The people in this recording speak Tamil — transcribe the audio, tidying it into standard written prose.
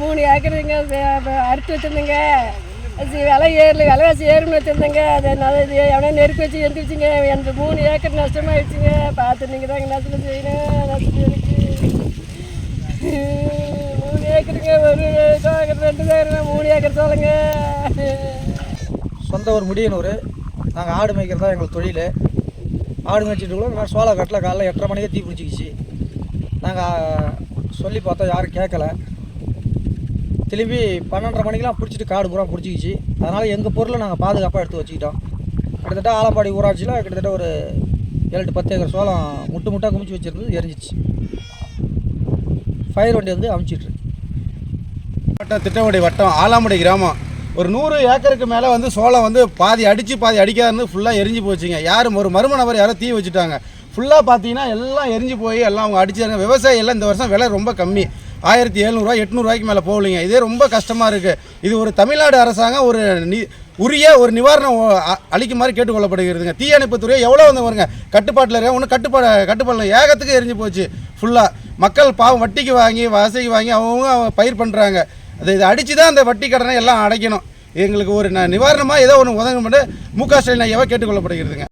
3 ஏக்கருங்க அறுத்து வச்சுருந்தேங்க. விலைவாசி ஏறுன்னு வச்சுருந்தேங்க. அது எவ்வளோ நெருக்கி வச்சு எந்திரிச்சிங்க. எனக்கு 3 ஏக்கர் நஷ்டமாயிடுச்சுங்க. பார்த்து நீங்கள் தாங்க நஷ்டம் செய்யணும். நஷ்டம் எனக்கு 3 ஏக்கருங்க. ஒரு 2 ஏக்கர் 3 ஏக்கர் சொல்லுங்க. சொந்த ஒரு முடியனூர். நாங்கள் ஆடு மேய்க்கிறது தான் எங்களுக்கு தொழில். ஆடு மேய்ச்சிட்டுக்குள்ள நான் சோளக்காட்டில் காலைல 8:30 மணிக்கே தீ பிடிச்சிக்கிச்சு. நாங்கள் சொல்லி பார்த்தோம், யாரும் கேட்கல. திரும்பி 12:30 மணிக்கெலாம் பிடிச்சிட்டு காடு பூரா பிடிச்சிக்கிச்சு. அதனால் எங்கள் பொருளை நாங்கள் பாதுகாப்பாக எடுத்து வச்சுக்கிட்டோம். கிட்டத்தட்ட ஆலப்பாடி ஊராட்சியில் கிட்டத்தட்ட ஒரு 7-10 ஏக்கர் சோளம் முட்டாக குமிச்சு வச்சுருந்தது எரிஞ்சிச்சு. ஃபயர் வண்டி வந்து அமுச்சிட்ருக்கு. திட்டவடி வட்டம் ஆலாமடை கிராமம். ஒரு 100 ஏக்கருக்கு மேலே வந்து சோளம் வந்து பாதி அடித்து பாதி அடிக்காதுன்னு ஃபுல்லாக எரிஞ்சு போச்சுங்க. யாரும் ஒரு மர்ம நபர் யாரோ தீ வச்சுட்டாங்க. ஃபுல்லாக பார்த்தீங்கன்னா எல்லாம் எரிஞ்சு போய் எல்லாம் அவங்க அடிச்சாங்க. விவசாயம் எல்லாம் இந்த வருஷம் விலை ரொம்ப கம்மி, 1700 800 மேலே போகலைங்க. இதே ரொம்ப கஷ்டமாக இருக்குது. இது ஒரு தமிழ்நாடு அரசாங்கம் ஒரு உரிய ஒரு நிவாரணம் அளிக்குமாறு கேட்டுக்கொள்ளப்படுகிறதுங்க. தீயணைப்புத்துறையை எவ்வளோ வந்து வருங்க கட்டுப்பாட்டில் இருக்க ஒன்றும் கட்டுப்பாடு ஏகத்துக்கு எரிஞ்சு போச்சு ஃபுல்லாக. மக்கள் பாவம் வட்டிக்கு வாங்கி வசதிக்கு வாங்கி அவங்க பயிர் பண்ணுறாங்க. இதை அடித்து தான் அந்த வட்டி கடனை எல்லாம் அடைக்கணும். எங்களுக்கு ஒரு நிவாரணமாக ஏதோ ஒன்று உதவி பண்ணி மு.க. ஸ்டாலின் ஐயாவை கேட்டுக்கொள்ளப்படுகிறதுங்க.